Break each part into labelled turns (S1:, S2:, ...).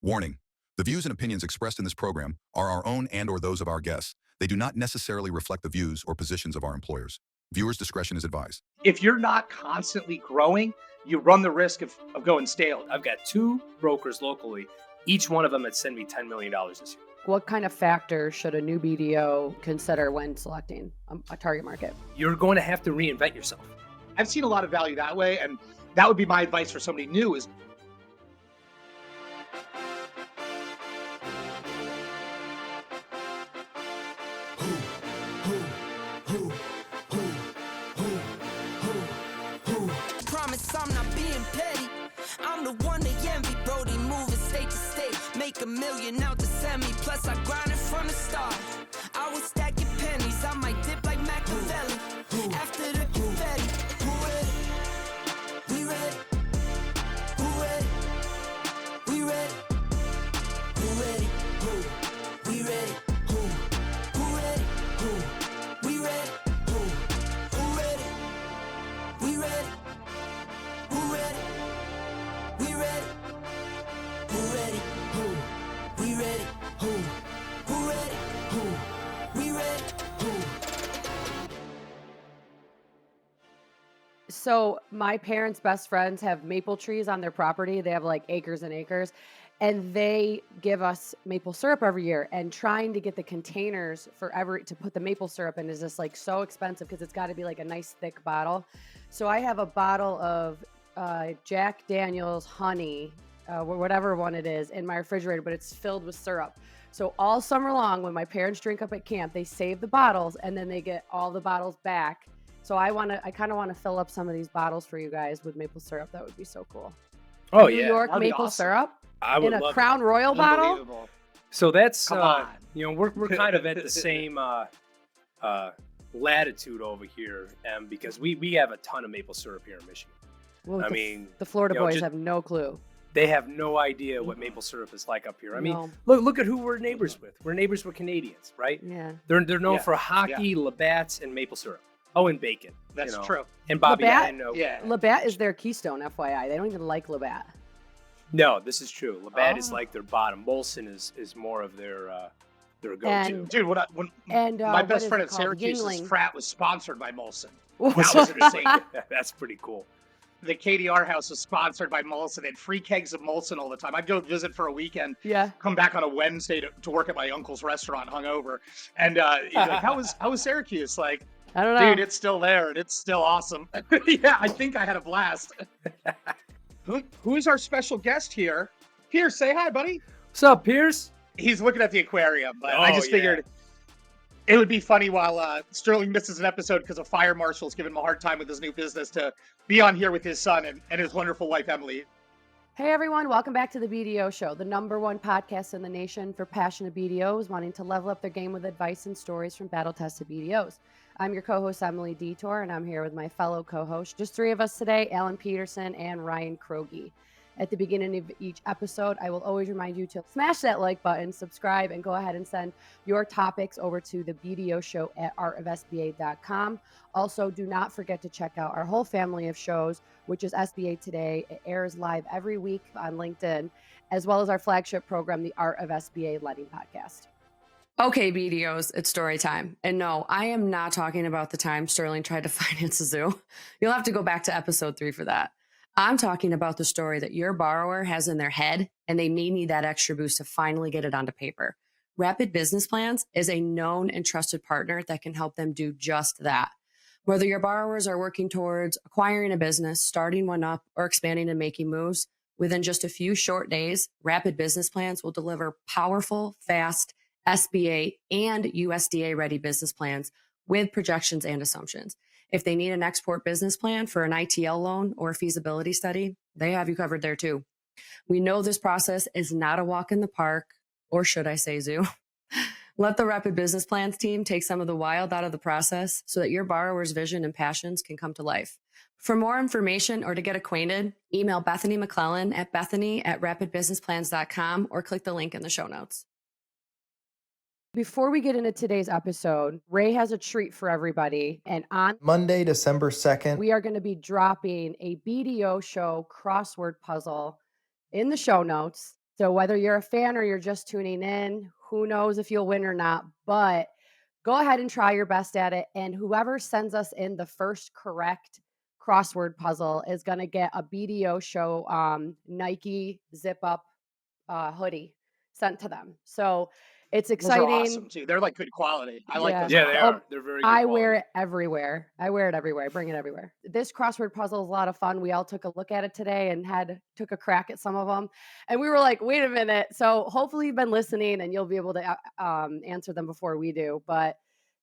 S1: Warning: the views and opinions expressed in this program are our own and/or those of our guests. They do not necessarily reflect the views or positions of our employers. Viewers' discretion is advised.
S2: If you're not constantly growing, you run the risk of going stale.
S3: I've got 2 brokers locally. Each one of them had sent me $10 million this year.
S4: What kind of factors should a new BDO consider when selecting a target market?
S3: You're going to have to reinvent yourself.
S2: I've seen a lot of value that way, and that would be my advice for somebody new is
S5: promise I'm not being petty. I'm the one they envy, Brody moving state to state. Make $1 million out the semi, plus I grind it from the start. I was stacking pennies, I might dip like Machiavelli. After the confetti, who ready? We ready? Who ready? We ready? Who ready? Who? We ready? Who? Who ready? Who? We ready? Who? Who ready? We ready? Who ready? We ready? Who ready? Who? We ready? Who? Who ready? Who? We ready? Who?
S4: So my parents' best friends have maple trees on their property. They have like acres and acres, and they give us maple syrup every year. And trying to get the containers to put the maple syrup in is just like so expensive because it's got to be like a nice thick bottle. So I have a bottle of Jack Daniel's honey, whatever one it is, in my refrigerator, but it's filled with syrup. So all summer long, when my parents drink up at camp, they save the bottles and then they get all the bottles back. So I kind of want to fill up some of these bottles for you guys with maple syrup. That would be so cool.
S3: Oh,
S4: New
S3: yeah.
S4: York
S2: that'd be
S4: maple
S2: awesome.
S4: syrup
S3: I would
S4: in a
S3: love
S4: Crown Royal bottle.
S2: unbelievable.
S3: So that's,
S2: Come on.
S3: we're kind of at the same latitude over here, because we have a ton of maple syrup here in Michigan.
S4: Well,
S3: I mean,
S4: the Florida
S3: you know,
S4: boys
S3: just-
S4: have no clue.
S3: They have no idea what maple syrup is like up here. I mean,
S4: No.
S3: look at who we're neighbors with. We're neighbors with Canadians, right?
S4: Yeah.
S3: They're known
S2: Yeah,
S3: for hockey, Labatt's, and maple syrup. Oh, and bacon.
S2: That's true.
S3: And Bobby,
S4: Labatt?
S3: I know.
S2: Yeah.
S4: Labatt is their keystone, FYI. They don't even like Labatt.
S3: No, this is true. Labatt is
S2: Oh.
S3: like their bottom. Molson is more of their go-to.
S4: And-
S2: Dude, when
S4: And
S2: my
S4: what
S2: best
S4: is
S2: friend
S4: it
S2: at
S4: called?
S2: Syracuse's
S4: Yingling.
S2: frat was sponsored by Molson.
S4: That
S2: That was insane.
S3: That's pretty cool.
S2: The KDR house was sponsored by Molson. They had free kegs of Molson all the time. I'd go visit for a weekend,
S4: Yeah.
S2: come back on a Wednesday to work at my uncle's restaurant hungover. And he's like, how was Syracuse? Like,
S4: I don't know.
S2: dude, it's still there and it's still awesome. Yeah, I think I had a blast. Who is our special guest here? Pierce, say hi, buddy.
S3: What's up, Pierce?
S2: He's looking at the aquarium, but I
S3: Oh,
S2: just
S3: yeah.
S2: figured it would be funny while Sterling misses an episode because a fire marshal's giving him a hard time with his new business to be on here with his son and his wonderful wife, Emily.
S4: Hey everyone, welcome back to the BDO Show, the #1 podcast in the nation for passionate BDOs wanting to level up their game with advice and stories from battle-tested BDOs. I'm your co-host, Emily Detor, and I'm here with my fellow co-hosts, just 3 of us today, Alan Peterson and Ryan Kroge. At the beginning of each episode, I will always remind you to smash that like button, subscribe, and go ahead and send your topics over to the BDO Show at artofsba.com. Also, do not forget to check out our whole family of shows, which is SBA Today. It airs live every week on LinkedIn, as well as our flagship program, the Art of SBA Lending Podcast. Okay, BDOs, it's story time. And no, I am not talking about the time Sterling tried to finance a zoo. You'll have to go back to episode 3 for that. I'm talking about the story that your borrower has in their head, and they may need that extra boost to finally get it onto paper. Rapid Business Plans is a known and trusted partner that can help them do just that. Whether your borrowers are working towards acquiring a business, starting one up, or expanding and making moves, within just a few short days, Rapid Business Plans will deliver powerful, fast SBA and USDA-ready business plans with projections and assumptions. If they need an export business plan for an ITL loan or a feasibility study, they have you covered there too. We know this process is not a walk in the park, or should I say zoo. Let the Rapid Business Plans team take some of the wild out of the process so that your borrower's vision and passions can come to life. For more information or to get acquainted, email Bethany McClellan at bethany@rapidbusinessplans.com or click the link in the show notes. Before we get into today's episode, Ray has a treat for everybody. And on
S6: Monday, December 2nd.
S4: we are going to be dropping a BDO Show crossword puzzle in the show notes. So whether you're a fan or you're just tuning in, who knows if you'll win or not, but go ahead and try your best at it. And whoever sends us in the first correct crossword puzzle is going to get a BDO Show Nike zip up hoodie sent to them. So it's
S2: Those are
S4: exciting.
S2: awesome too. They're like good quality. I like
S4: Yeah.
S2: those a
S3: Yeah,
S2: lot.
S3: they are. They're very good
S4: I
S3: quality.
S4: wear it everywhere. I wear it everywhere. I bring it everywhere. This crossword puzzle is a lot of fun. We all took a look at it today and took a crack at some of them. And we were like, wait a minute. So hopefully you've been listening and you'll be able to answer them before we do. But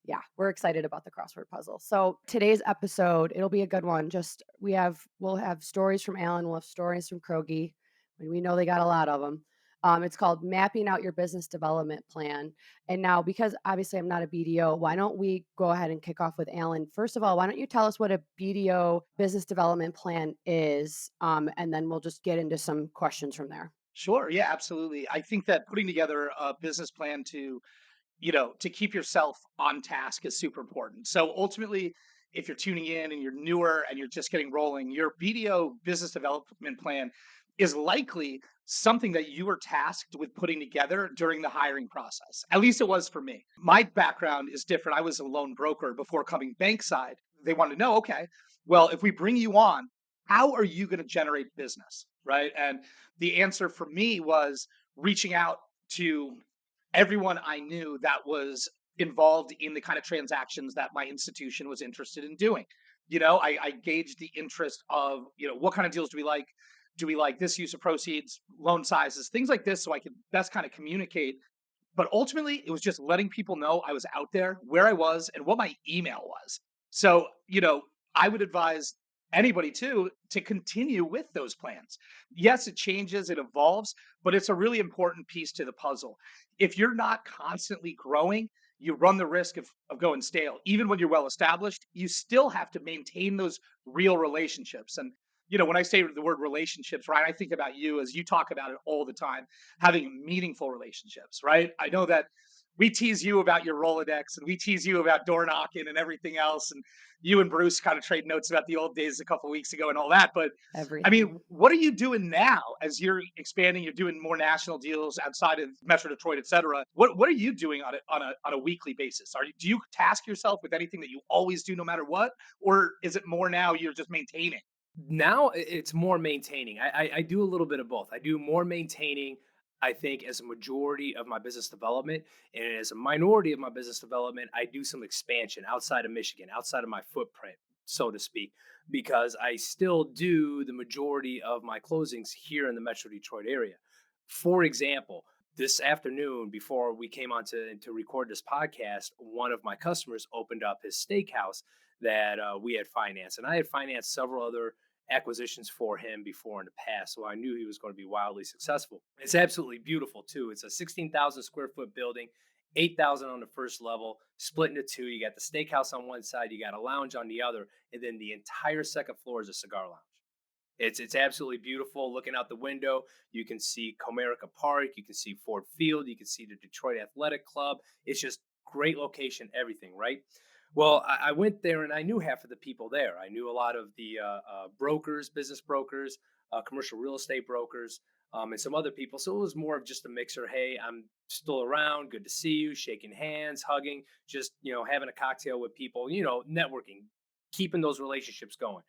S4: yeah, we're excited about the crossword puzzle. So today's episode, it'll be a good one. We'll have stories from Alan. We'll have stories from Kroge. We know they got a lot of them. It's called Mapping Out Your Business Development Plan. And now, because obviously I'm not a BDO, why don't we go ahead and kick off with Alan? First of all, why don't you tell us what a BDO business development plan is? And then we'll just get into some questions from there.
S2: Sure. Yeah, absolutely. I think that putting together a business plan to keep yourself on task is super important. So ultimately, if you're tuning in and you're newer and you're just getting rolling, your BDO business development plan is likely something that you were tasked with putting together during the hiring process. At least it was for me. My background is different. I was a loan broker before coming bank side. They wanted to know, okay, well, if we bring you on, how are you going to generate business? Right. And the answer for me was reaching out to everyone I knew that was involved in the kind of transactions that my institution was interested in doing. I gauged the interest of, what kind of deals do we like? Do we like this use of proceeds, loan sizes, things like this, so I could best kind of communicate. But ultimately, it was just letting people know I was out there, where I was, and what my email was. So, I would advise anybody too to continue with those plans. Yes, it changes, it evolves, but it's a really important piece to the puzzle. If you're not constantly growing, you run the risk of going stale. Even when you're well established, you still have to maintain those real relationships. And when I say the word relationships, right, I think about you as you talk about it all the time, having meaningful relationships, right? I know that we tease you about your Rolodex and we tease you about door knocking and everything else. And you and Bruce kind of trade notes about the old days a couple of weeks ago and all that. But I
S4: Everything.
S2: mean, what are you doing now as you're expanding? You're doing more national deals outside of Metro Detroit, et cetera. What are you doing on a weekly basis? Do you task yourself with anything that you always do no matter what? Or is it more now you're just maintaining?
S3: Now it's more maintaining. I do a little bit of both. I do more maintaining, I think, as a majority of my business development. And as a minority of my business development, I do some expansion outside of Michigan, outside of my footprint, so to speak, because I still do the majority of my closings here in the Metro Detroit area. For example, this afternoon, before we came on to record this podcast, one of my customers opened up his steakhouse that we had financed. And I had financed several other acquisitions for him before in the past. So I knew he was going to be wildly successful. It's absolutely beautiful too. It's a 16,000 square foot building, 8,000 on the first level, split into two. You got the steakhouse on one side, you got a lounge on the other, and then the entire second floor is a cigar lounge. It's absolutely beautiful. Looking out the window, you can see Comerica Park, you can see Ford Field, you can see the Detroit Athletic Club. It's just great location, everything, right? Well, I went there and I knew half of the people there. I knew a lot of the brokers, business brokers, commercial real estate brokers, and some other people. So it was more of just a mixer. Hey, I'm still around. Good to see you. Shaking hands, hugging, just having a cocktail with people. Networking, keeping those relationships going.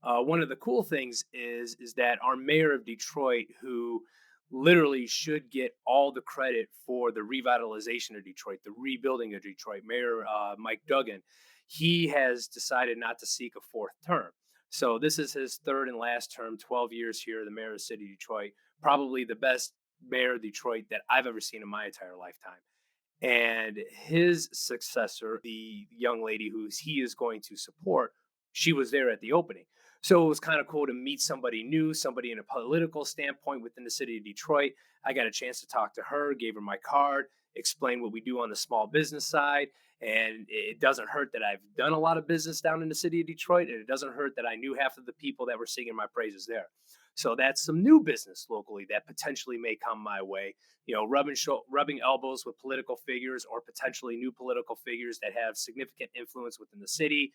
S3: One of the cool things is that our mayor of Detroit, who literally should get all the credit for the revitalization of Detroit, the rebuilding of Detroit, Mayor Mike Duggan, he has decided not to seek a fourth term. So this is his third and last term, 12 years here, the mayor of the city of Detroit, probably the best mayor of Detroit that I've ever seen in my entire lifetime. And his successor, the young lady who he is going to support, she was there at the opening. So it was kind of cool to meet somebody new, somebody in a political standpoint within the city of Detroit. I got a chance to talk to her, gave her my card, explain what we do on the small business side. And it doesn't hurt that I've done a lot of business down in the city of Detroit. And it doesn't hurt that I knew half of the people that were singing my praises there. So that's some new business locally that potentially may come my way. Rubbing elbows with political figures or potentially new political figures that have significant influence within the city.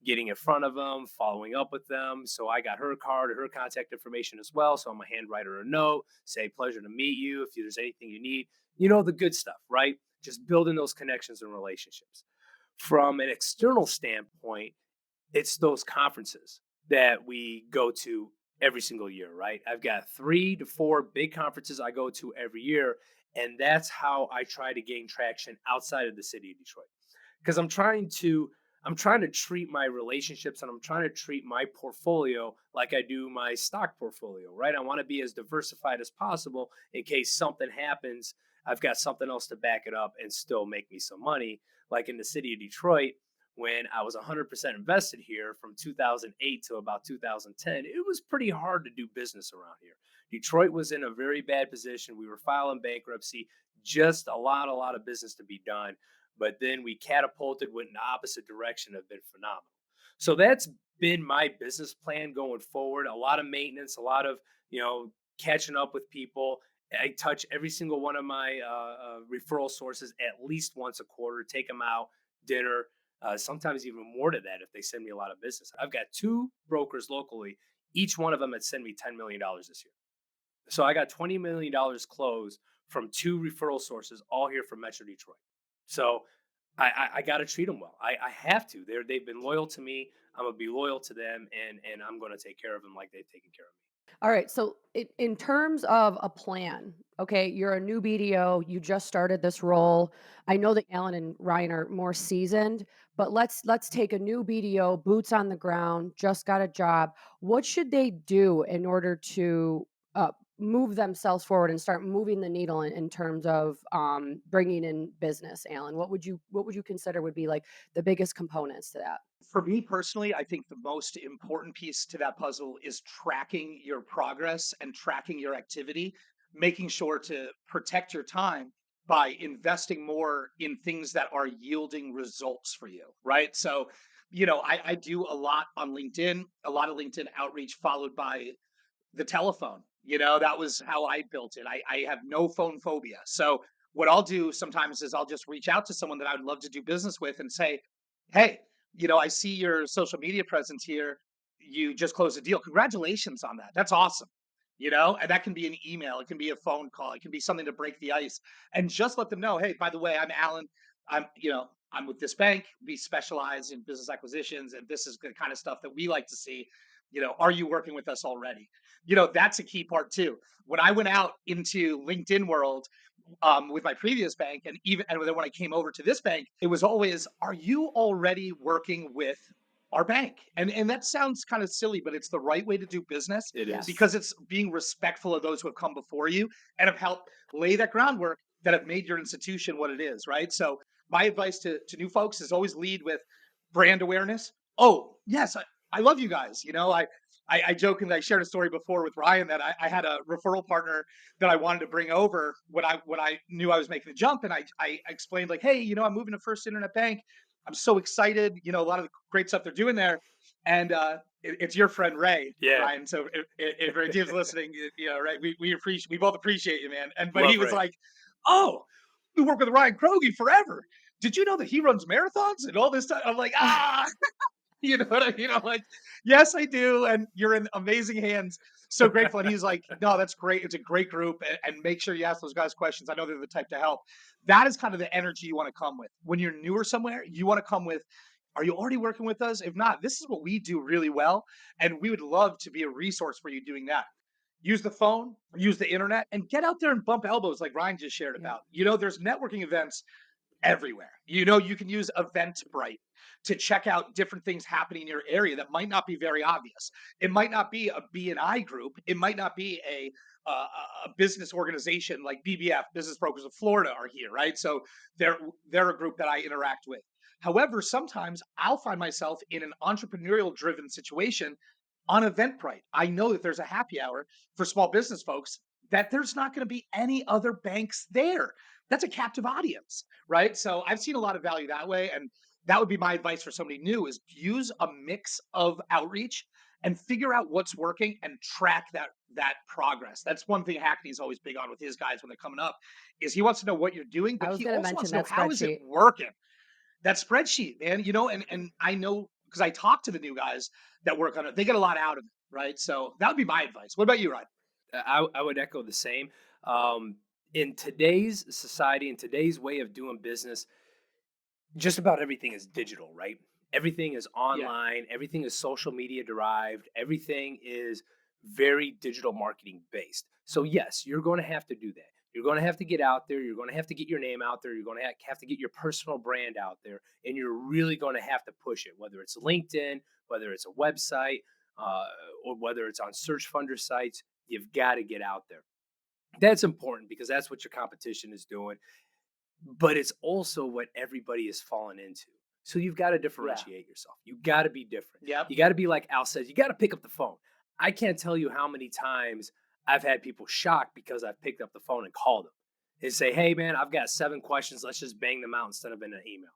S3: getting in front of them, following up with them. So I got her card or her contact information as well. So I'm a handwrite her a note, say, pleasure to meet you. If there's anything you need, the good stuff, right? Just building those connections and relationships. From an external standpoint, it's those conferences that we go to every single year, right? I've got 3 to 4 big conferences I go to every year. And that's how I try to gain traction outside of the city of Detroit. Because I'm trying to treat my relationships and I'm trying to treat my portfolio like I do my stock portfolio, right? I want to be as diversified as possible in case something happens. I've got something else to back it up and still make me some money. Like in the city of Detroit, when I was 100% invested here from 2008 to about 2010, it was pretty hard to do business around here. Detroit was in a very bad position. We were filing bankruptcy, just a lot of business to be done. But then we catapulted, went in the opposite direction, have been phenomenal. So that's been my business plan going forward. A lot of maintenance, a lot of, catching up with people. I touch every single one of my referral sources at least once a quarter, take them out, dinner, sometimes even more to that if they send me a lot of business. I've got 2 brokers locally. Each one of them had sent me $10 million this year. So I got $20 million closed from 2 referral sources, all here from Metro Detroit. So I got to treat them well. I have to. They've been loyal to me. I'm gonna be loyal to them, and I'm gonna take care of them like they've taken care of me.
S4: All right. So, in terms of a plan, okay, you're a new BDO. You just started this role. I know that Alan and Ryan are more seasoned, but let's take a new BDO, boots on the ground, just got a job. What should they do in order to move themselves forward and start moving the needle in terms of bringing in business? Alan, what would you consider would be like the biggest components to that?
S2: For me personally, I think the most important piece to that puzzle is tracking your progress and tracking your activity, making sure to protect your time by investing more in things that are yielding results for you, right? So, I do a lot on LinkedIn, a lot of LinkedIn outreach followed by the telephone. That was how I built it. I have no phone phobia. So what I'll do sometimes is I'll just reach out to someone that I would love to do business with and say, hey, I see your social media presence here. You just closed a deal. Congratulations on that. That's awesome. And that can be an email, it can be a phone call, it can be something to break the ice. And just let them know, hey, by the way, I'm Alan. I'm with this bank. We specialize in business acquisitions, and this is the kind of stuff that we like to see. Are you working with us already? That's a key part too. When I went out into LinkedIn world with my previous bank, and then when I came over to this bank, it was always, are you already working with our bank? And that sounds kind of silly, but it's the right way to do business
S3: It is.
S2: because it's being respectful of those who have come before you and have helped lay that groundwork that have made your institution what it is, right? So my advice to new folks is always lead with brand awareness. Oh, yes, I love you guys. I joke, and I shared a story before with Ryan that I had a referral partner that I wanted to bring over when I knew I was making the jump, and I explained like, hey, I'm moving to First Internet Bank. I'm so excited. A lot of the great stuff they're doing there, and it's your friend Ray,
S3: Yeah.
S2: Ryan. So if Ray's listening, Ray, we both appreciate you, man. But
S3: Love
S2: he was
S3: Ray.
S2: like, oh, we work with Ryan Kroge forever. Did you know that he runs marathons and all this stuff? I'm like, ah. You know what I mean? I'm like, yes, I do. And you're in amazing hands. So grateful. And he's like, no, that's great. It's a great group. And make sure you ask those guys questions. I know they're the type to help. That is kind of the energy you want to come with. When you're newer somewhere, you want to come with, are you already working with us? If not, this is what we do really well. And we would love to be a resource for you doing that. Use the phone, use the internet, and get out there and bump elbows like Ryan just shared
S4: Yeah.
S2: about. There's networking events everywhere. You can use Eventbrite to check out different things happening in your area that might not be very obvious. It might not be a BNI group. It might not be a business organization like BBF, Business Brokers of Florida, are here, right? So they're a group that I interact with. However, sometimes I'll find myself in an entrepreneurial driven situation on Eventbrite. I know that there's a happy hour for small business folks that there's not going to be any other banks there. That's a captive audience, right? So I've seen a lot of value that way. And that would be my advice for somebody new is use a mix of outreach and figure out what's working and track that progress. That's one thing Hackney's always big on with his guys when they're coming up is he wants to know what you're doing,
S4: I
S2: but
S4: was
S2: he
S4: going to
S2: also
S4: mention
S2: wants to know
S4: that
S2: how is it
S4: spreadsheet.
S2: working? That spreadsheet, man, and I know because I talk to the new guys that work on it. They get a lot out of it, right? So that would be my advice. What about you, Ryan?
S3: I would echo the same. Um, in today's society, in today's way of doing business, just about everything is digital, right? Everything is
S2: Yeah.
S3: online, everything is social media derived, everything is very digital marketing based. So, yes, you're going to have to do that. You're going to have to get out there. You're going to have to get your name out there. You're going to have to get your personal brand out there. And you're really going to have to push it, whether it's LinkedIn, whether it's a website, uh, or whether it's on search funder sites. You've got to get out there. That's important because that's what your competition is doing, but it's also what everybody is falling into. So you've got to
S2: Yeah.
S3: differentiate yourself. You got to be different.
S2: Yep.
S3: You got to be like Al says, you got to pick up the phone. I can't tell you how many times I've had people shocked because I've picked up the phone and called them and say, hey, man, I've got 7 questions. Let's just bang them out instead of in an email.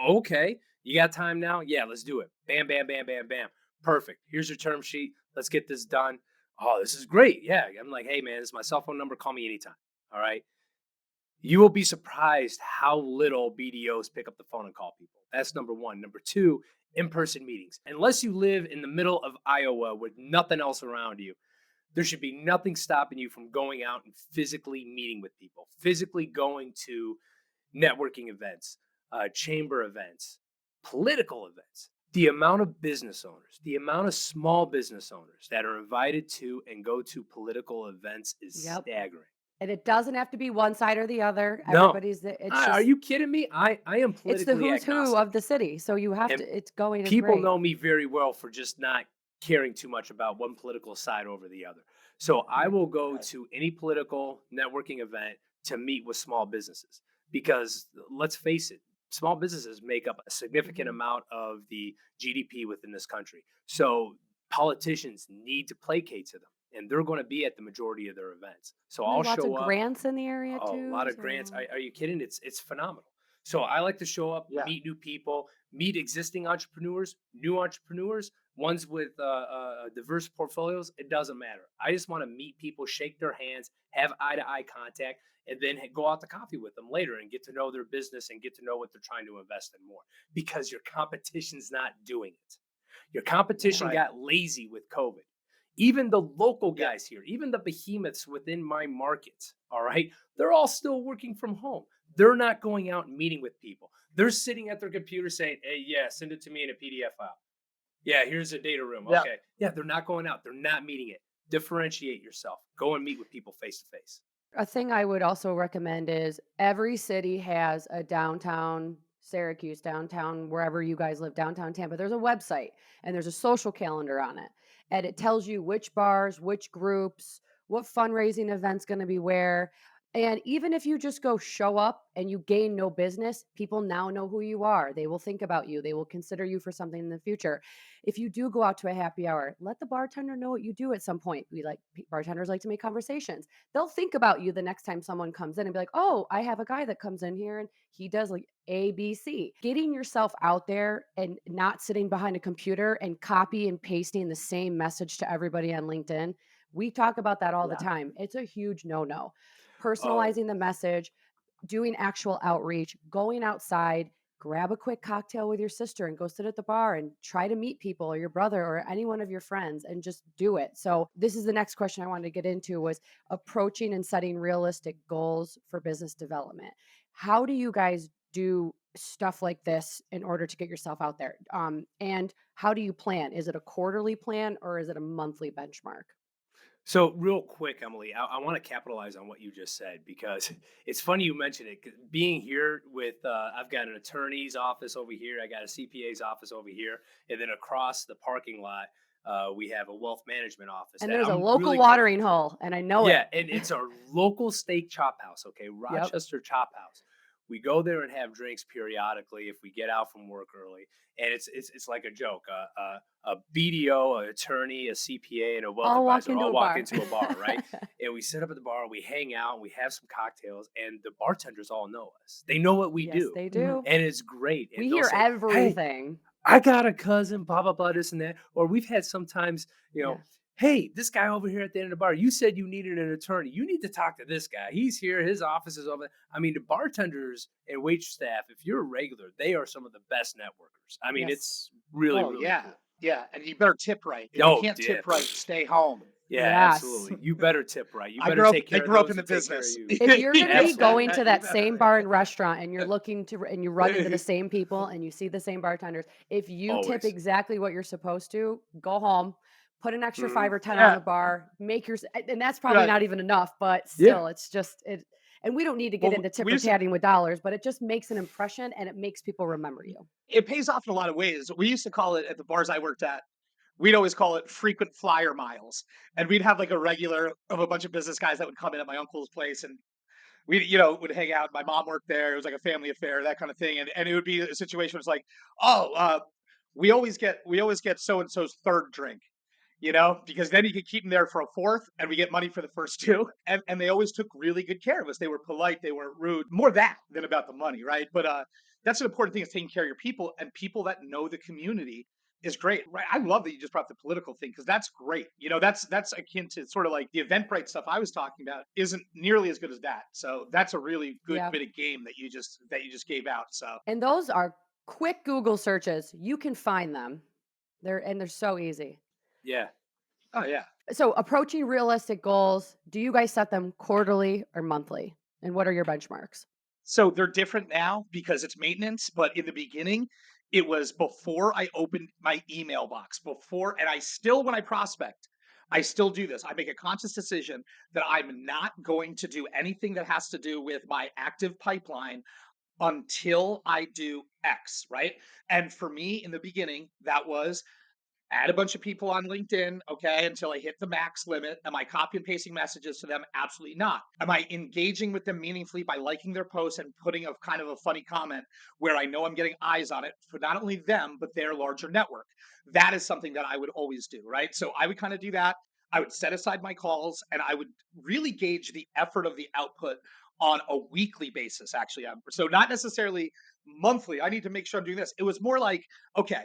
S3: Okay. You got time now? Yeah, let's do it. Bam, bam, bam, bam, bam. Perfect. Here's your term sheet. Let's get this done. Oh, this is great. Yeah. I'm like, hey, man, this is my cell phone number. Call me anytime. All right. You will be surprised how little BDOs pick up the phone and call people. That's number one. Number two, in-person meetings. Unless you live in the middle of Iowa with nothing else around you, there should be nothing stopping you from going out and physically meeting with people, physically going to networking events, chamber events, political events. The amount of business owners, the amount of small business owners that are invited to and go to political events is
S4: Yep.
S3: staggering.
S4: And it doesn't have to be one side or the other.
S3: No.
S4: It's
S3: Are
S4: just,
S3: you kidding me? I am
S4: it's the
S3: politically
S4: who's who
S3: agnostic.
S4: of the city. So you have
S3: And
S4: to, it's going is
S3: people
S4: great.
S3: know me very well for just not caring too much about one political side over the other. So I will go to any political networking event to meet with small businesses because let's face it, small businesses make up a significant amount of the GDP within this country. So politicians need to placate to them, and they're going to be at the majority of their events. So
S4: And
S3: I'll
S4: there's lots
S3: show
S4: of
S3: up.
S4: grants in the area
S3: Oh,
S4: too.
S3: a lot of grants.
S4: so-
S3: Are you kidding? It's phenomenal. So I like to show up,
S2: Yeah.
S3: meet new people, meet existing entrepreneurs, new entrepreneurs, ones with diverse portfolios. It doesn't matter. I just want to meet people, shake their hands, have eye-to-eye contact, and then go out to coffee with them later and get to know their business and get to know what they're trying to invest in more. Because your competition's not doing it. Your competition
S2: Right.
S3: got lazy with COVID. Even the local
S2: Yeah.
S3: guys here, even the behemoths within my market, all right, they're all still working from home. They're not going out and meeting with people. They're sitting at their computer saying, hey, yeah, send it to me in a PDF file. Yeah, here's a data room.
S2: Yeah.
S3: Okay. Yeah, they're not going out. They're not meeting it. Differentiate yourself. Go and meet with people face to face.
S4: A thing I would also recommend is every city has a downtown Syracuse, downtown, wherever you guys live, downtown Tampa. There's a website and there's a social calendar on it. And it tells you which bars, which groups, what fundraising event's going to be where. And even if you just go show up and you gain no business, people now know who you are. They will think about you. They will consider you for something in the future. If you do go out to a happy hour, let the bartender know what you do at some point. Bartenders like to make conversations. They'll think about you the next time someone comes in and be like, oh, I have a guy that comes in here and he does like A, B, C. Getting yourself out there and not sitting behind a computer and copy and pasting the same message to everybody on LinkedIn. We talk about that all the
S2: Yeah.
S4: time. It's a huge no-no.
S3: Oh,
S4: Personalizing the message, doing actual outreach, going outside, grab a quick cocktail with your sister and go sit at the bar and try to meet people or your brother or any one of your friends and just do it. So this is the next question I wanted to get into was approaching and setting realistic goals for business development. How do you guys do stuff like this in order to get yourself out there? And how do you plan? Is it a quarterly plan or is it a monthly benchmark?
S3: so, real quick, Emily, I want to capitalize on what you just said because it's funny you mentioned it. 'Cause being here with, I've got an attorney's office over here, I got a CPA's office over here, and then across the parking lot, we have a wealth management office.
S4: And
S3: that
S4: there's a
S3: I'm
S4: local
S3: really
S4: watering hole, and I know
S3: Yeah,
S4: it.
S3: and it's our local steak chop house, okay? Rochester Chop House. We go there and have drinks periodically if we get out from work early, and it's like a joke. A BDO, an attorney, a CPA, and a wealth
S4: All walk
S3: advisor
S4: into
S3: all
S4: a
S3: walk
S4: bar.
S3: into a bar, right? And we sit up at the bar, we hang out, we have some cocktails, and the bartenders all know us. They know what we
S4: Yes,
S3: do,
S4: they do.
S3: and it's great.
S4: We
S3: And they'll
S4: hear
S3: say, "Hey,
S4: everything.
S3: I got a cousin, blah blah blah, this and that." Or we've had sometimes,
S4: Yeah.
S3: hey, this guy over here at the end of the bar, you said you needed an attorney. You need to talk to this guy. He's here. His office is over there. I mean, the bartenders and wait staff, if you're a regular, they are some of the best networkers. I mean,
S4: Yes.
S3: it's really,
S2: Oh
S3: really
S2: yeah,
S3: cool.
S2: yeah, and you better tip right. If you
S3: Oh,
S2: can't
S3: yeah.
S2: tip right, stay home.
S3: Yeah,
S4: Yes.
S3: absolutely. You better tip right. You
S2: I
S3: better
S2: grew up.
S3: take
S2: I
S3: care of
S2: grew up
S3: those
S2: in the
S3: who take care of
S2: business.
S3: you.
S4: If you're going to be
S3: Absolutely.
S4: going to that same bar and restaurant and you're looking to, and you run into the same people and you see the same bartenders, if you tip
S3: Always.
S4: exactly what you're supposed to, go home, put an extra 5
S3: Mhm.
S4: or 10 on
S2: Yeah,
S4: the bar, make your, and that's probably
S2: right.
S4: not even enough, but
S3: Yeah.
S4: still, it's just, it, and we don't need to get
S2: Well,
S4: into tit
S2: we
S4: for
S2: used to,
S4: tatting with dollars, but it just makes an impression and it makes people remember you.
S2: it pays off in a lot of ways. We used to call it at the bars I worked at. We'd always call it frequent flyer miles, and we'd have like a regular of a bunch of business guys that would come in at my uncle's place, and we would hang out. My mom worked there. It was like a family affair, that kind of thing. And it would be a situation where it's like, oh, we always get so and so's third drink, because then you could keep them there for a fourth, and we get money for the first two. And they always took really good care of us. They were polite. They weren't rude. More that than about the money, right? But that's an important thing, is taking care of your people, and people that know the community is great, right? I love that you just brought up the political thing, because that's great. That's akin to sort of like the Eventbrite stuff I was talking about isn't nearly as good as that. So that's a really good
S4: Yeah.
S2: bit of game that you just gave out. So
S4: And those are quick Google searches. You can find them. They're so easy.
S3: Yeah.
S2: oh yeah.
S4: So approaching realistic goals, do you guys set them quarterly or monthly? And what are your benchmarks?
S2: So they're different now because it's maintenance, but in the beginning, it was before I opened my email box, and I still, when I prospect, I still do this. I make a conscious decision that I'm not going to do anything that has to do with my active pipeline until I do X, right? And for me in the beginning, that was add a bunch of people on LinkedIn, okay, until I hit the max limit. Am I copy and pasting messages to them? Absolutely not. Am I engaging with them meaningfully by liking their posts and putting a kind of a funny comment where I know I'm getting eyes on it for not only them, but their larger network? That is something that I would always do, right? So I would kind of do that. I would set aside my calls, and I would really gauge the effort of the output on a weekly basis, actually. So not necessarily monthly. I need to make sure I'm doing this. It was more like, okay,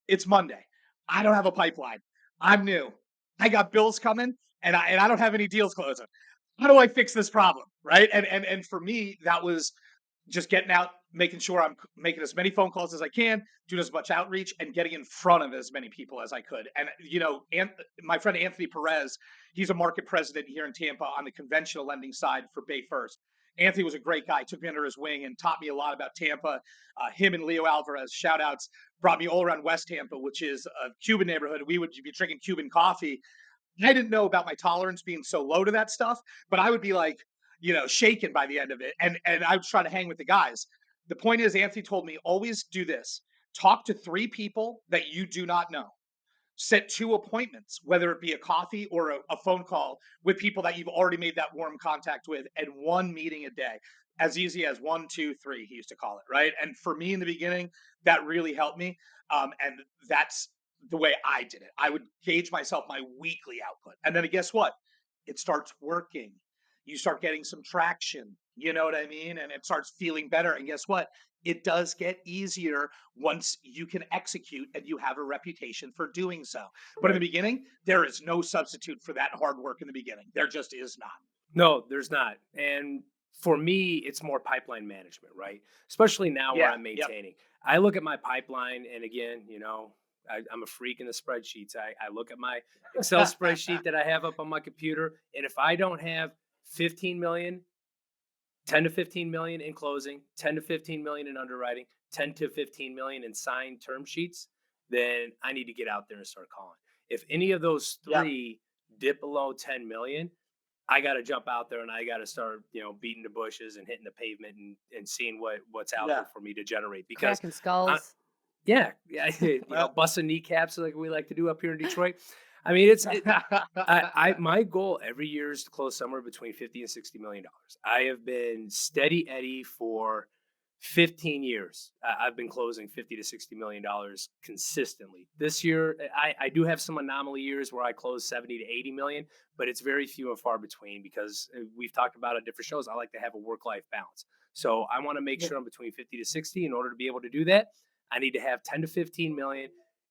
S2: it's Monday. I don't have a pipeline. I'm new. I got bills coming, and I don't have any deals closing. How do I fix this problem? Right. And for me, that was just getting out, making sure I'm making as many phone calls as I can, doing as much outreach, and getting in front of as many people as I could. And my friend Anthony Perez, he's a market president here in Tampa on the conventional lending side for Bay First. Anthony was a great guy, took me under his wing and taught me a lot about Tampa. Him and Leo Alvarez, shout outs, brought me all around West Tampa, which is a Cuban neighborhood. We would be drinking Cuban coffee. I didn't know about my tolerance being so low to that stuff, but I would be like, shaken by the end of it. And I would try to hang with the guys. The point is, Anthony told me, always do this. Talk to 3 people that you do not know. Set 2 appointments, whether it be a coffee or a phone call with people that you've already made that warm contact with, and 1 meeting a day. As easy as 1, 2, 3, he used to call it, right? And for me in the beginning, that really helped me. And that's the way I did it. I would gauge myself my weekly output. And then guess what? It starts working. You start getting some traction. You know what I mean? And it starts feeling better. And guess what? It does get easier once you can execute and you have a reputation for doing so. But in the
S3: Right.
S2: beginning, there is no substitute for that hard work in the beginning. There just is not.
S3: No, there's not. And for me, it's more pipeline management, right? Especially now where
S2: Yeah.
S3: I'm
S2: Yep.
S3: maintaining. I look at my pipeline, and again, I'm a freak in the spreadsheets. I look at my Excel spreadsheet that I have up on my computer, and if I don't have 15 million, 10 to 15 million in closing, 10 to 15 million in underwriting, 10 to 15 million in signed term sheets, then I need to get out there and start calling. If any of those
S2: Yep.
S3: three dip below 10 million, I got to jump out there and I got to start, beating the bushes and hitting the pavement and seeing what's out
S2: Yeah.
S3: there for me to generate. Because,
S4: Cracking
S3: I,
S4: skulls.
S3: yeah,
S2: Well,
S3: busting kneecaps like we like to do up here in Detroit. I mean, my goal every year is to close somewhere between 50 and 60 million dollars. I have been steady Eddie for 15 years. I've been closing 50 to 60 million dollars consistently. This year, I do have some anomaly years where I close 70 to 80 million, but it's very few and far between because we've talked about on different shows. I like to have a work-life balance. So I want to make
S2: Yeah.
S3: sure I'm between 50 to 60. In order to be able to do that, I need to have 10 to 15 million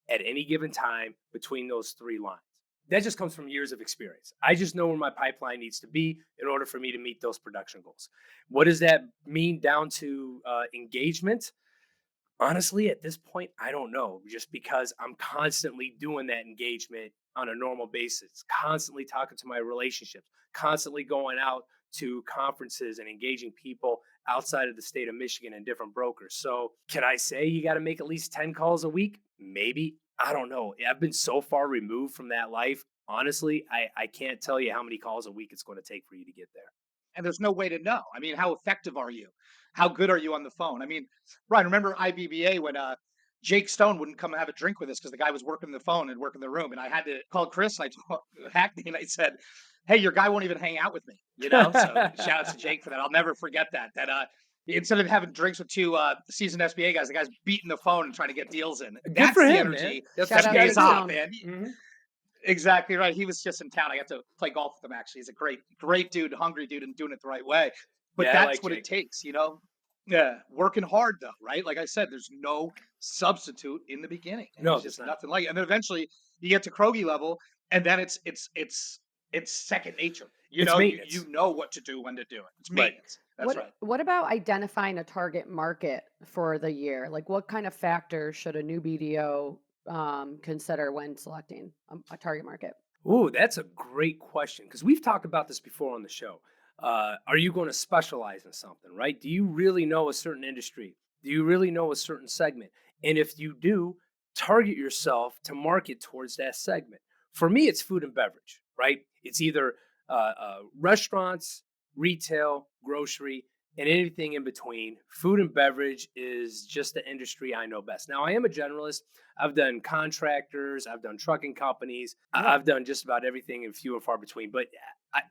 S3: at any given time between those 3 lines. that just comes from years of experience. I just know where my pipeline needs to be in order for me to meet those production goals. What does that mean down to engagement? Honestly, at this point, I don't know, just because I'm constantly doing that engagement on a normal basis, constantly talking to my relationships, constantly going out to conferences and engaging people outside of the state of Michigan and different brokers. So, can I say you got to make at least 10 calls a week? Maybe. I don't know. I've been so far removed from that life. Honestly, I can't tell you how many calls a week it's going to take for you to get there.
S2: And there's no way to know. I mean, how effective are you? How good are you on the phone? I mean, Brian, remember IBBA when Jake Stone wouldn't come have a drink with us because the guy was working the phone and working the room, and I had to call Chris. I told Hackney and I said, "Hey, your guy won't even hang out with me." You know, so shout out to Jake for that. I'll never forget that. Instead of having drinks with two seasoned SBA guys, the guy's beating the phone and trying to get deals in.
S3: Good
S2: That's
S3: for
S2: the
S3: him,
S2: energy
S3: man. That's
S4: Shout
S2: that
S4: out
S2: pays
S4: to
S2: off,
S4: Stone.
S2: man.
S3: Mm-hmm.
S2: Exactly right. He was just in town. I got to play golf with him. Actually, he's a great dude, hungry dude, and doing it the right way. But
S3: Yeah, I
S2: that's
S3: like
S2: what
S3: Jake.
S2: it takes, you know. Yeah, working hard though, right? Like I said, there's no substitute in the beginning.
S3: No,
S2: There's
S3: there's
S2: just
S3: not.
S2: nothing like it. And then eventually you get to Kroge level, and then it's second nature. You
S3: It's
S2: know,
S3: maintenance.
S2: you know what to do when to do it. It's
S3: Right.
S2: maintenance. That's right.
S4: What about identifying a target market for the year? Like, what kind of factors should a new BDO consider when selecting a target market?
S3: Ooh, that's a great question because we've talked about this before on the show. Are you going to specialize in something, right? Do you really know a certain industry? Do you really know a certain segment? And if you do, target yourself to market towards that segment. For me, it's food and beverage, right? It's either restaurants, retail, grocery, and anything in between. Food and beverage is just the industry I know best. Now, I am a generalist. I've done contractors, I've done trucking companies, I've done just about everything and few and far between. But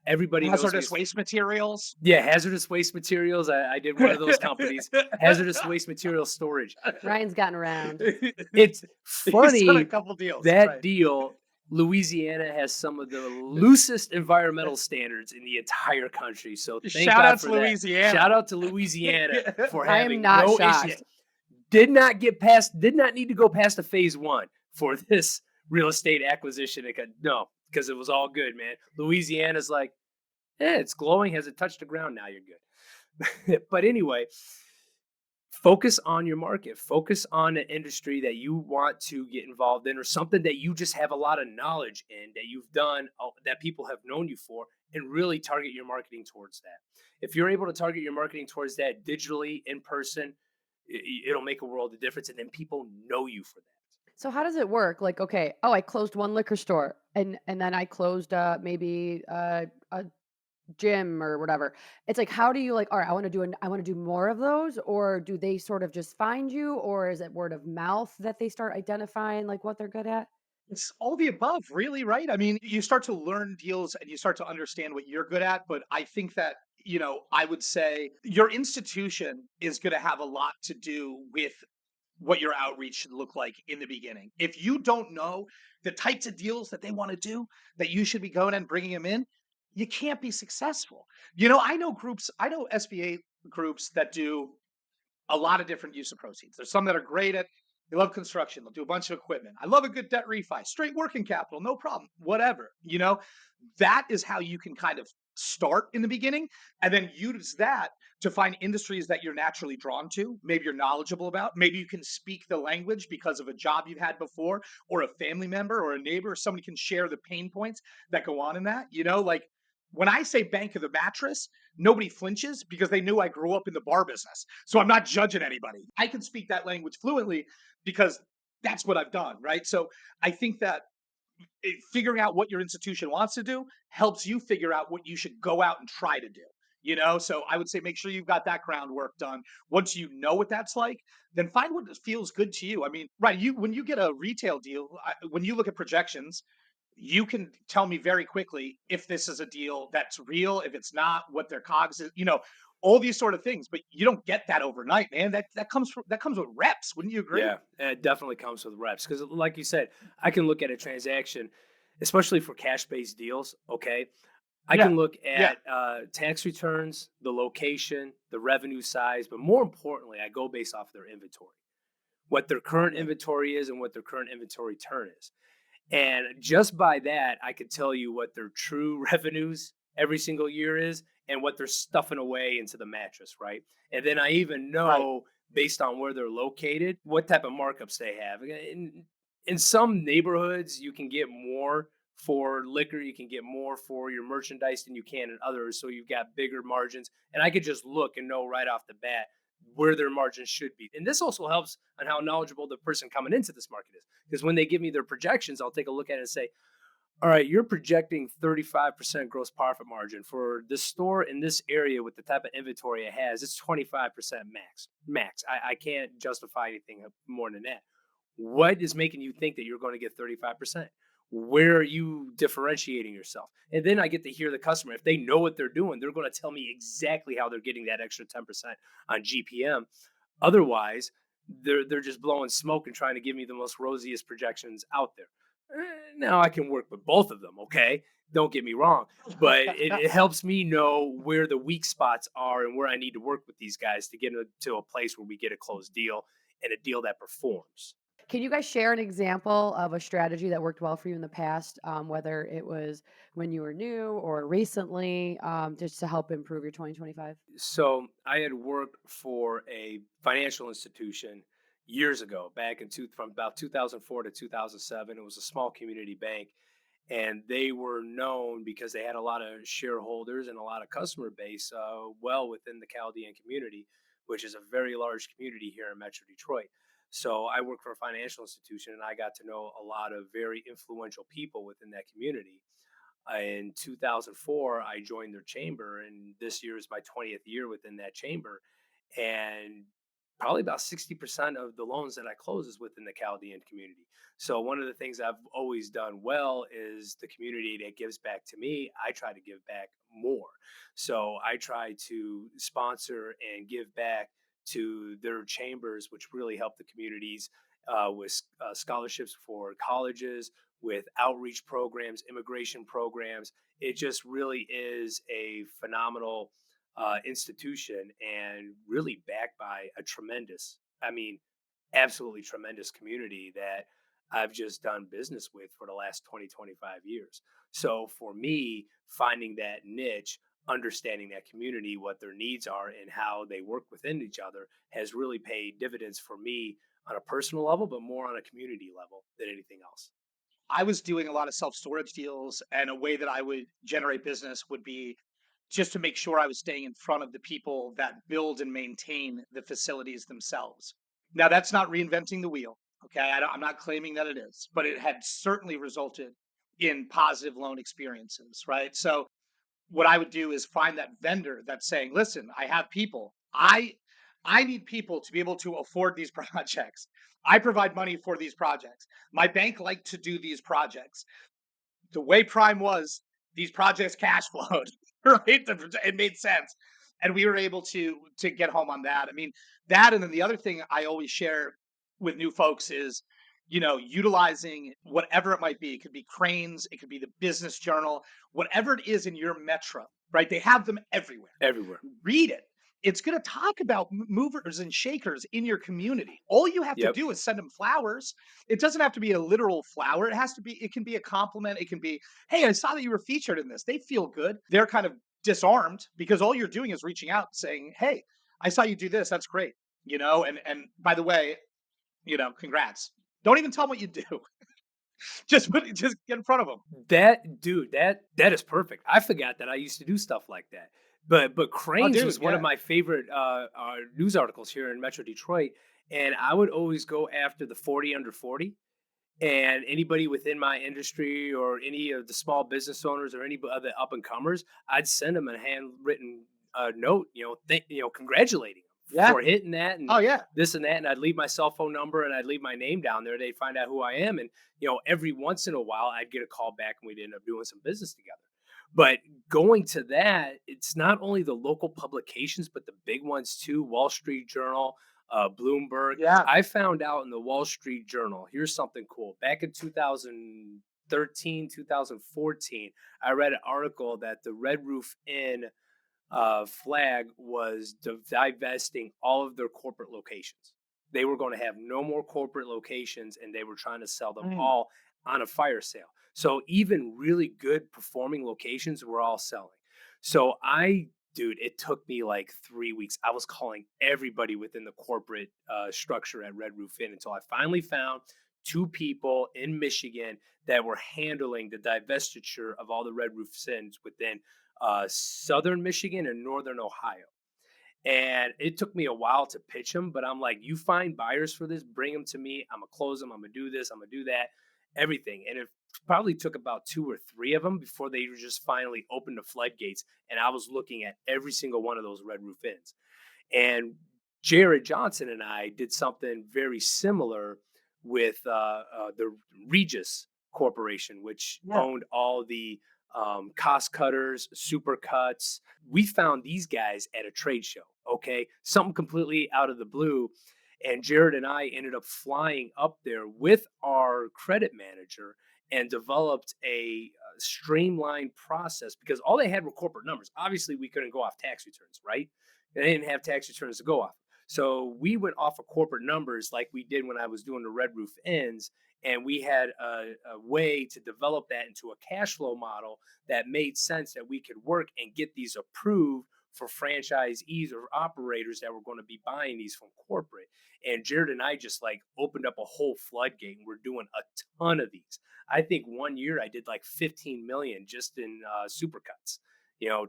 S3: everybody knows me
S2: Hazardous
S3: as-
S2: waste materials.
S3: Yeah, hazardous waste materials. I did one of those companies, hazardous waste material storage.
S4: Ryan's gotten around.
S3: It's
S2: He's done a
S3: funny
S2: couple deals.
S3: that
S2: right.
S3: deal. Louisiana has some of the loosest environmental standards in the entire country. So thank
S2: Shout
S3: God
S2: out
S3: for
S2: to
S3: that.
S2: Louisiana.
S3: Shout out to Louisiana for
S4: I am
S3: having
S4: not
S3: no
S4: shocked.
S3: issues. Did not need to go past the phase one for this real estate acquisition. No, because it was all good, man. Louisiana's like, it's glowing. Has it touched the ground? Now you're good. But anyway, focus on your market. Focus on an industry that you want to get involved in, or something that you just have a lot of knowledge in, that you've done, that people have known you for, and really target your marketing towards that. If you're able to target your marketing towards that digitally, in person, it'll make a world of difference, and then people know you for that.
S4: So how does it work? Like, okay, I closed one liquor store, and then I closed maybe a gym or whatever. It's like, how do you like, all right, I want to do more of those, or do they sort of just find you, or is it word of mouth that they start identifying like what they're good at?
S2: It's all the above, really, right? I mean, you start to learn deals and you start to understand what you're good at. But I think that, I would say your institution is going to have a lot to do with what your outreach should look like in the beginning. If you don't know the types of deals that they want to do, that you should be going and bringing them in, you can't be successful. I know SBA groups that do a lot of different use of proceeds. There's some that are great at, they love construction. They'll do a bunch of equipment. I love a good debt refi, straight working capital, no problem, whatever. That is how you can kind of start in the beginning and then use that to find industries that you're naturally drawn to. Maybe you're knowledgeable about. Maybe you can speak the language because of a job you've had before, or a family member or a neighbor, or somebody can share the pain points that go on in that. Like when I say bank of the mattress, nobody flinches because they knew I grew up in the bar business. So I'm not judging anybody. I can speak that language fluently because that's what I've done, right? So I think that figuring out what your institution wants to do helps you figure out what you should go out and try to do. So I would say make sure you've got that groundwork done. Once you know what that's like, then find what feels good to you. I mean, right, when you get a retail deal, when you look at projections, you can tell me very quickly if this is a deal that's real, if it's not, what their cogs is, all these sort of things. But you don't get that overnight, man. That comes with reps. Wouldn't you agree?
S3: Yeah, it definitely comes with reps. Because like you said, I can look at a transaction, especially for cash-based deals, okay? I can look at tax returns, the location, the revenue size, but more importantly, I go based off their inventory, what their current inventory is and what their current inventory turn is. And just by that, I could tell you what their true revenues every single year is and what they're stuffing away into the mattress, right? And then I even
S2: Right.
S3: know based on where they're located, what type of markups they have. In some neighborhoods, you can get more for liquor, you can get more for your merchandise than you can in others. So you've got bigger margins. And I could just look and know right off the bat where their margins should be. And this also helps on how knowledgeable the person coming into this market is. Because when they give me their projections, I'll take a look at it and say, all right, you're projecting 35% gross profit margin for this store in this area with the type of inventory it has. It's 25% max. Max. I can't justify anything more than that. What is making you think that you're going to get 35%? Where are you differentiating yourself? And then I get to hear the customer. If they know what they're doing, they're going to tell me exactly how they're getting that extra 10% on GPM. Otherwise, they're just blowing smoke and trying to give me the most rosiest projections out there. Now I can work with both of them, okay? Don't get me wrong, but it helps me know where the weak spots are and where I need to work with these guys to get to a place where we get a closed deal and a deal that performs.
S4: Can you guys share an example of a strategy that worked well for you in the past, whether it was when you were new or recently, just to help improve your 2025?
S3: So I had worked for a financial institution years ago, from about 2004 to 2007. It was a small community bank, and they were known because they had a lot of shareholders and a lot of customer base, well within the Chaldean community, which is a very large community here in Metro Detroit. So I worked for a financial institution, and I got to know a lot of very influential people within that community. In 2004, I joined their chamber, and this year is my 20th year within that chamber. And probably about 60% of the loans that I close is within the Chaldean community. So, one of the things I've always done well is the community that gives back to me, I try to give back more. So, I try to sponsor and give back to their chambers, which really help the communities with scholarships for colleges, with outreach programs, immigration programs. It just really is a phenomenal institution and really backed by a tremendous, I mean, absolutely tremendous community that I've just done business with for the last 20, 25 years. So for me, finding that niche, understanding that community, what their needs are, and how they work within each other has really paid dividends for me on a personal level, but more on a community level than anything else.
S2: I was doing a lot of self storage deals, and a way that I would generate business would be just to make sure I was staying in front of the people that build and maintain the facilities themselves. Now, that's not reinventing the wheel. Okay. I'm not claiming that it is, but it had certainly resulted in positive loan experiences. Right. So, what I would do is find that vendor that's saying, listen, I have people. I need people to be able to afford these projects. I provide money for these projects. My bank liked to do these projects. The way Prime was, these projects cash flowed, right? It made sense. And we were able to get home on that. I mean, that, and then the other thing I always share with new folks is, utilizing whatever it might be. It could be Cranes, it could be the Business Journal, whatever it is in your metro, right? They have them everywhere.
S3: Everywhere.
S2: Read it. It's going to talk about movers and shakers in your community. All you have to
S3: Yep.
S2: do is send them flowers. It doesn't have to be a literal flower. It can be a compliment. It can be, hey, I saw that you were featured in this. They feel good. They're kind of disarmed because all you're doing is reaching out saying, hey, I saw you do this. That's great. And by the way, congrats. Don't even tell them what you do. Just get in front of them.
S3: That dude, that is perfect. I forgot that I used to do stuff like that. But
S2: Oh,
S3: Cranes
S2: dude,
S3: was one of
S2: yeah.
S3: my favorite news articles here in Metro Detroit, and I would always go after the 40 under 40 and anybody within my industry or any of the small business owners or any other up and comers. I'd send them a handwritten note, congratulating them
S2: Yeah.
S3: for hitting that and
S2: Oh, yeah.
S3: this and that, and I'd leave my cell phone number and I'd leave my name down there. They'd find out who I am, and every once in a while I'd get a call back and we'd end up doing some business together. But going to that, it's not only the local publications, but the big ones too. Wall Street Journal, Bloomberg.
S2: Yeah.
S3: I found out in the Wall Street Journal, here's something cool. Back in 2013, 2014, I read an article that the Red Roof Inn flag was divesting all of their corporate locations. They were going to have no more corporate locations and they were trying to sell them
S2: Mm.
S3: all on a fire sale. So even really good performing locations were all selling. So dude, it took me like 3 weeks. I was calling everybody within the corporate structure at Red Roof Inn until I finally found two people in Michigan that were handling the divestiture of all the Red Roof Inns within southern Michigan and northern Ohio. And it took me a while to pitch them, but I'm like, you find buyers for this, bring them to me. I'm gonna close them. I'm gonna do this. I'm gonna do that, everything. And it probably took about 2 or 3 of them before they just finally opened the floodgates. And I was looking at every single one of those Red Roof Inns. And Jared Johnson and I did something very similar with the Regis Corporation, which owned all the cost cutters, super cuts. We found these guys at a trade show, okay? Something completely out of the blue. And Jared and I ended up flying up there with our credit manager and developed a streamlined process because all they had were corporate numbers. Obviously, we couldn't go off tax returns, right? They didn't have tax returns to go off. So we went off of corporate numbers like we did when I was doing the Red Roof Inns. And we had a way to develop that into a cash flow model that made sense that we could work and get these approved for franchisees or operators that were going to be buying these from corporate. And Jared and I just like opened up a whole floodgate and we're doing a ton of these. I think one year I did like 15 million just in supercuts,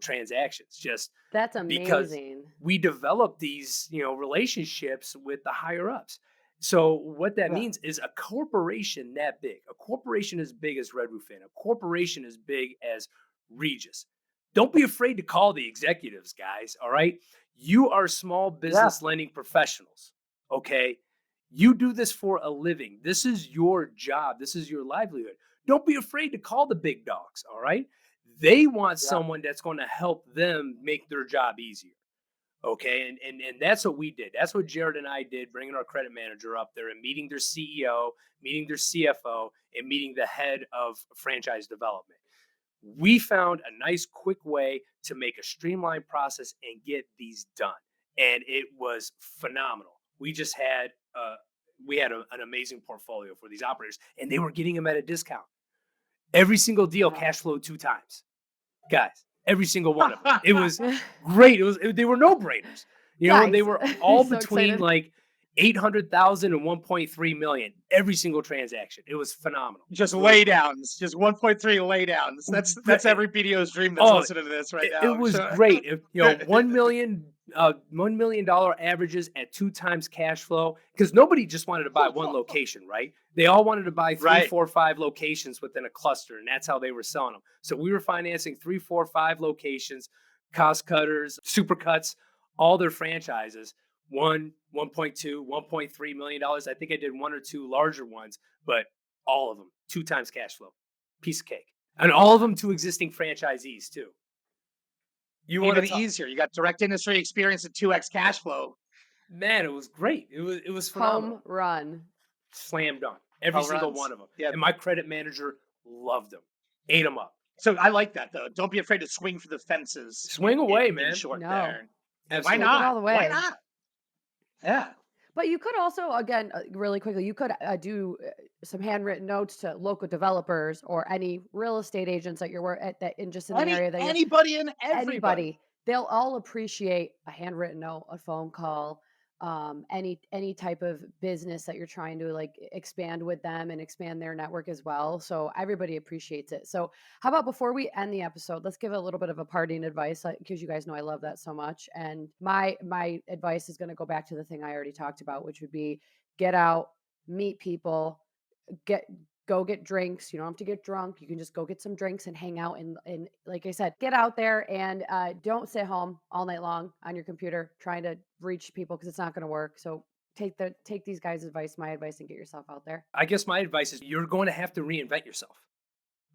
S3: transactions, just
S4: That's
S3: because
S4: amazing.
S3: we developed these, relationships with the higher ups. So what that means is a corporation that big, a corporation as big as Red Roof Inn, a corporation as big as Regis. Don't be afraid to call the executives, guys. All right. You are small business lending professionals. Okay. You do this for a living. This is your job. This is your livelihood. Don't be afraid to call the big dogs. All right. They want someone that's going to help them make their job easier. Okay. And that's what we did. That's what Jared and I did, bringing our credit manager up there and meeting their CEO, meeting their CFO, and meeting the head of franchise development. We found a nice, quick way to make a streamlined process and get these done. And it was phenomenal. We just had, an amazing portfolio for these operators, and they were getting them at a discount. Every single deal cash flowed 2 times, guys. Every single one of them. It was great. They were no-brainers.
S4: Nice.
S3: They were all
S4: So
S3: between
S4: excited.
S3: like 800,000 and 1.3 million. Every single transaction. It was phenomenal.
S2: Just lay downs, just 1.3 lay downs. That's every BDO's dream that's listening to this right now.
S3: It was great. $1 million averages at 2 times cash flow, because nobody just wanted to buy one location, right? They all wanted to buy 3, 4, 5 locations within a cluster, and that's how they were selling them. So we were financing 3, 4, 5 locations, cost cutters, super cuts, all their franchises. 1.2, $1.3 million. I think I did 1 or 2 larger ones, but all of them 2 times cash flow, piece of cake, and all of them to existing franchisees too. You want
S2: even easier. You got direct industry experience at 2x cash flow.
S3: Man, it was great. It was phenomenal.
S4: Home run.
S3: Slam dunk. Every
S2: Home
S3: single
S2: runs.
S3: one of them.
S2: Yeah.
S3: And my credit manager loved them. Ate them up.
S2: So I like that though. Don't be afraid to swing for the fences.
S3: Swing away,
S2: in
S3: man.
S2: short
S4: No.
S2: there. Why
S3: Absolutely.
S2: not?
S4: All the way.
S2: Why not? Yeah.
S4: But you could also, again, really quickly, you could do some handwritten notes to local developers or any real estate agents that you're at that in just in the area that you're
S2: Anybody and everybody.
S4: anybody. They'll all appreciate a handwritten note, a phone call, any type of business that you're trying to like expand with them and expand their network as well. So everybody appreciates it. So how about before we end the episode, let's give a little bit of a parting advice, because you guys know I love that so much. And my advice is going to go back to the thing I already talked about, which would be get out, meet people, go get drinks. You don't have to get drunk. You can just go get some drinks and hang out. And like I said, get out there and don't sit home all night long on your computer trying to reach people, because it's not going to work. So take these guys' advice, my advice, and get yourself out there.
S3: I guess my advice is you're going to have to reinvent yourself.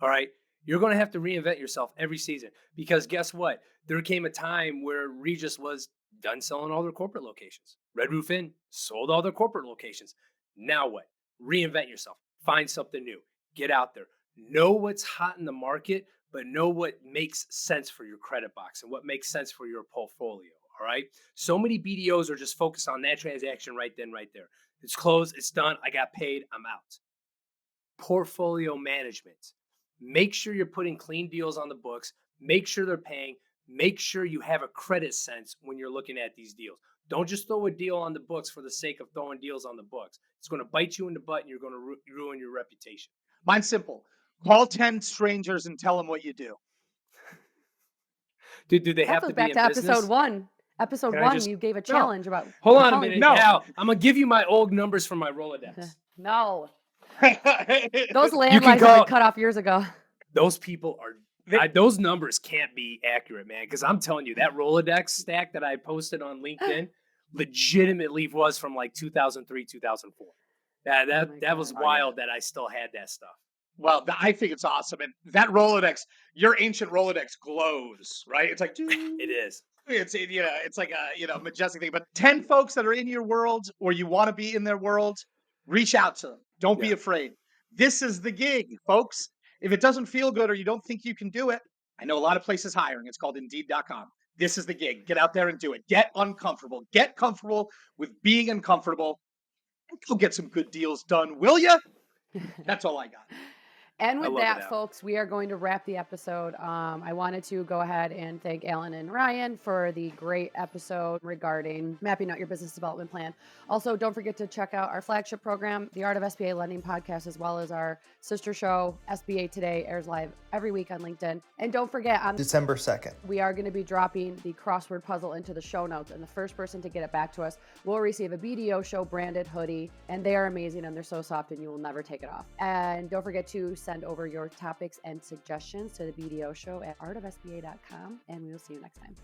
S3: All right. You're going to have to reinvent yourself every season, because guess what? There came a time where Regis was done selling all their corporate locations. Red Roof Inn sold all their corporate locations. Now what? Reinvent yourself. Find something new. Get out there. Know what's hot in the market, but know what makes sense for your credit box and what makes sense for your portfolio. All right. So many BDOs are just focused on that transaction right then, right there. It's closed. It's done. I got paid. I'm out. portfolio management. Make sure you're putting clean deals on the books. Make sure they're paying. Make sure you have a credit sense when you're looking at these deals. Don't just throw a deal on the books for the sake of throwing deals on the books. It's going to bite you in the butt and you're going to ruin your reputation.
S2: Mine's simple. Call 10 strangers and tell them what you do.
S3: Do they
S4: That
S3: have
S4: goes
S3: to
S4: back
S3: be
S4: to
S3: in
S4: episode
S3: business?
S4: one. Episode
S3: Can I
S4: one,
S3: just-
S4: you gave a challenge about.
S3: Hold on a
S4: calling
S3: minute.
S2: No.
S3: Al, I'm going to give you my old numbers from my Rolodex.
S4: No,
S2: Those
S4: those
S3: You
S4: landlines
S3: can
S4: have
S3: call-
S4: been cut off years ago.
S3: Those people are those numbers can't be accurate, man. Because I'm telling you, that Rolodex stack that I posted on LinkedIn legitimately was from like 2003, 2004. That was wild that I still had that stuff.
S2: Well, I think it's awesome. And that Rolodex, your ancient Rolodex glows, right? It's like,
S3: It is.
S2: it's like a, majestic thing. But 10 folks that are in your world or you want to be in their world, reach out to them. Don't be afraid. This is the gig, folks. If it doesn't feel good or you don't think you can do it, I know a lot of places hiring. It's called Indeed.com. This is the gig. Get out there and do it. Get uncomfortable. Get comfortable with being uncomfortable. And go get some good deals done, will you? That's all I got.
S4: And
S3: I
S4: with
S3: love it,
S4: that,
S3: Al.
S4: folks, we are going to wrap the episode. I wanted to go ahead and thank Alan and Ryan for the great episode regarding mapping out your business development plan. Also, don't forget to check out our flagship program, the Art of SBA Lending podcast, as well as our sister show, SBA Today, airs live every week on LinkedIn. And don't forget, on
S6: December 2nd.
S4: we are going to be dropping the crossword puzzle into the show notes, and the first person to get it back to us will receive a BDO Show branded hoodie, and they are amazing and they're so soft and you will never take it off. And don't forget to send over your topics and suggestions to the BDO Show at artofsba.com, and we will see you next time.